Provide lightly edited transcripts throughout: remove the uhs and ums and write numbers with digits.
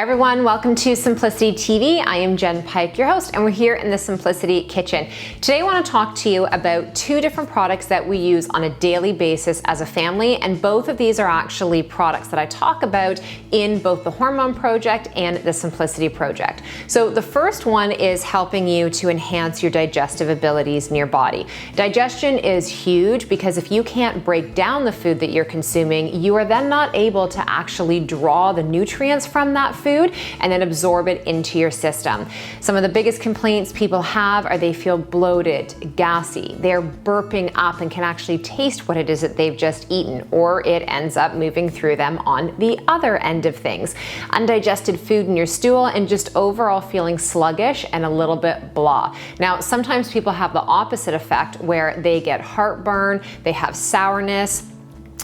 everyone, welcome to Simplicity TV. I am Jen Pike, your host, and we're here in the Simplicity Kitchen. Today I want to talk to you about two different products that we use on a daily basis as a family, and both of these are actually products that I talk about in both the Hormone Project and the Simplicity Project. So the first one is helping you to enhance your digestive abilities in your body. Digestion is huge because if you can't break down the food that you're consuming, you are then not able to actually draw the nutrients from that food and then absorb it into your system. Some of the biggest complaints people have are they feel bloated, gassy, they're burping up and can actually taste what it is that they've just eaten, or it ends up moving through them on the other end of things. Undigested food in your stool and just overall feeling sluggish and a little bit blah. Now, sometimes people have the opposite effect where they get heartburn, they have sourness,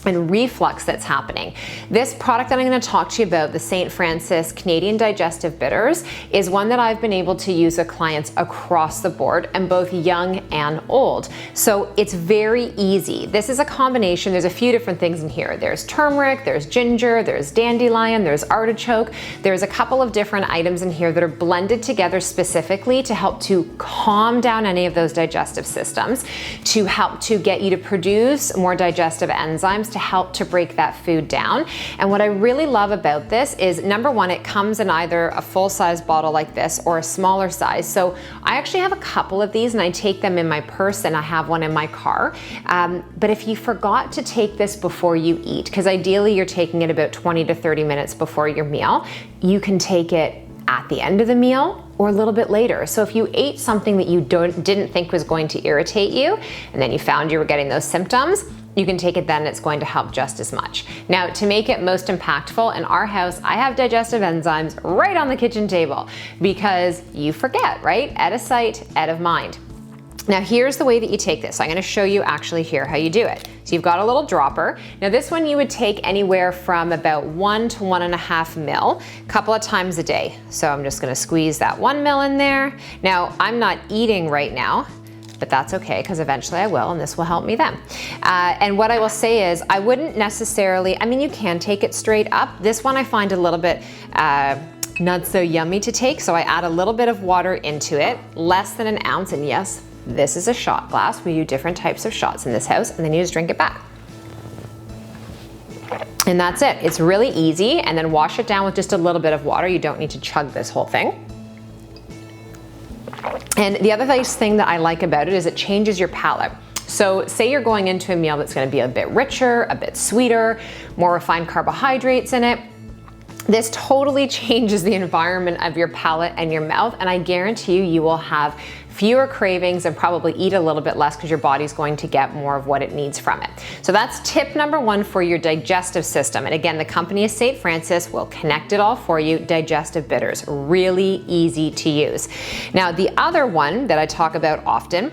and reflux that's happening. This product that I'm going to talk to you about, the St. Francis Canadian Digestive Bitters, is one that I've been able to use with clients across the board, and both young and old. So it's very easy. This is a combination. There's a few different things in here. There's turmeric, there's ginger, there's dandelion, there's artichoke. There's a couple of different items in here that are blended together specifically to help to calm down any of those digestive systems, to help to get you to produce more digestive enzymes, to help to break that food down. And what I really love about this is, number one, it comes in either a full-size bottle like this or a smaller size. So I actually have a couple of these and I take them in my purse, and I have one in my car. But if you forgot to take this before you eat, because ideally you're taking it about 20 to 30 minutes before your meal, you can take it at the end of the meal or a little bit later. So if you ate something that you didn't think was going to irritate you, and then you found you were getting those symptoms, you can take it then, it's going to help just as much. Now, to make it most impactful, in our house, I have digestive enzymes right on the kitchen table because you forget, right? Out of sight, out of mind. Now, here's the way that you take this. I'm going to show you actually here how you do it. So you've got a little dropper. Now, this one you would take anywhere from about 1 to 1.5 mil, a couple of times a day. So I'm just going to squeeze that 1 mil in there. Now, I'm not eating right now, but that's okay because eventually I will, and this will help me then. And what I will say is, I wouldn't necessarily, I mean, you can take it straight up. This one I find a little bit not so yummy to take, so I add a little bit of water into it, less than an ounce, and yes, this is a shot glass. We do different types of shots in this house, and then you just drink it back. And that's it. It's really easy, and then wash it down with just a little bit of water. You don't need to chug this whole thing. And the other nice thing that I like about it is it changes your palate. So say you're going into a meal that's going to be a bit richer, a bit sweeter, more refined carbohydrates in it. This totally changes the environment of your palate and your mouth, and I guarantee you, you will have fewer cravings and probably eat a little bit less because your body's going to get more of what it needs from it. So that's tip number one for your digestive system. And again, the company is St. Francis. Will connect it all for you. Digestive Bitters, really easy to use. Now, the other one that I talk about often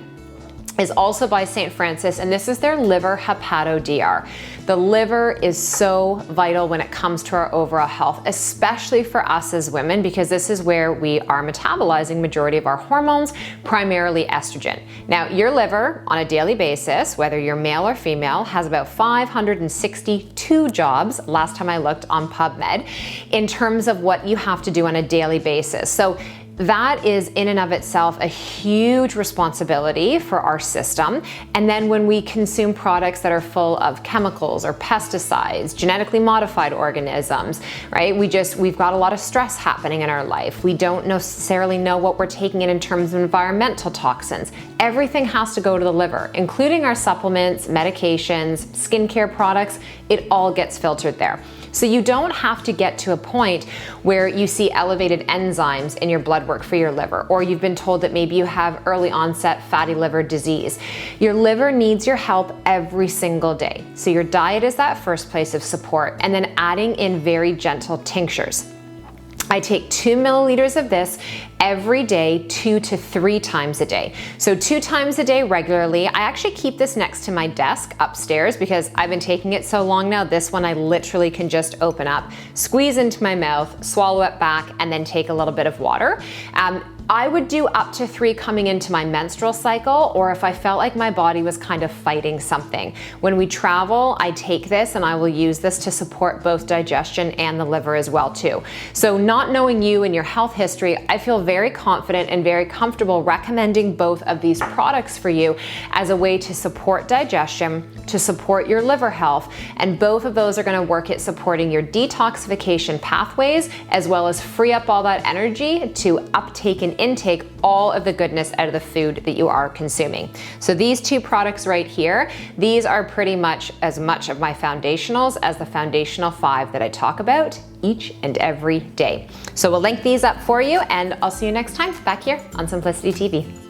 is also by St. Francis, and this is their liver hepato-DR. The liver is so vital when it comes to our overall health, especially for us as women, because this is where we are metabolizing majority of our hormones, primarily estrogen. Now, your liver on a daily basis, whether you're male or female, has about 562 jobs, last time I looked on PubMed, in terms of what you have to do on a daily basis. So that is in and of itself a huge responsibility for our system. And then when we consume products that are full of chemicals or pesticides, genetically modified organisms, right? We've got a lot of stress happening in our life. We don't necessarily know what we're taking in terms of environmental toxins. Everything has to go to the liver, including our supplements, medications, skincare products. It all gets filtered there. So you don't have to get to a point where you see elevated enzymes in your blood work for your liver, or you've been told that maybe you have early onset fatty liver disease. Your liver needs your help every single day. So your diet is that first place of support, and then adding in very gentle tinctures. I take 2 milliliters of this every day, 2 to 3 times a day. So 2 times a day regularly. I actually keep this next to my desk upstairs because I've been taking it so long now. This one I literally can just open up, squeeze into my mouth, swallow it back, and then take a little bit of water. I would do up to 3 coming into my menstrual cycle, or if I felt like my body was kind of fighting something. When we travel, I take this and I will use this to support both digestion and the liver as well too. So not knowing you and your health history, I feel very confident and very comfortable recommending both of these products for you as a way to support digestion, to support your liver health, and both of those are going to work at supporting your detoxification pathways as well as free up all that energy to uptake and intake all of the goodness out of the food that you are consuming. So these 2 products right here, these are pretty much as much of my foundationals as the foundational 5 that I talk about each and every day. So we'll link these up for you, and I'll see you next time back here on Simplicity TV.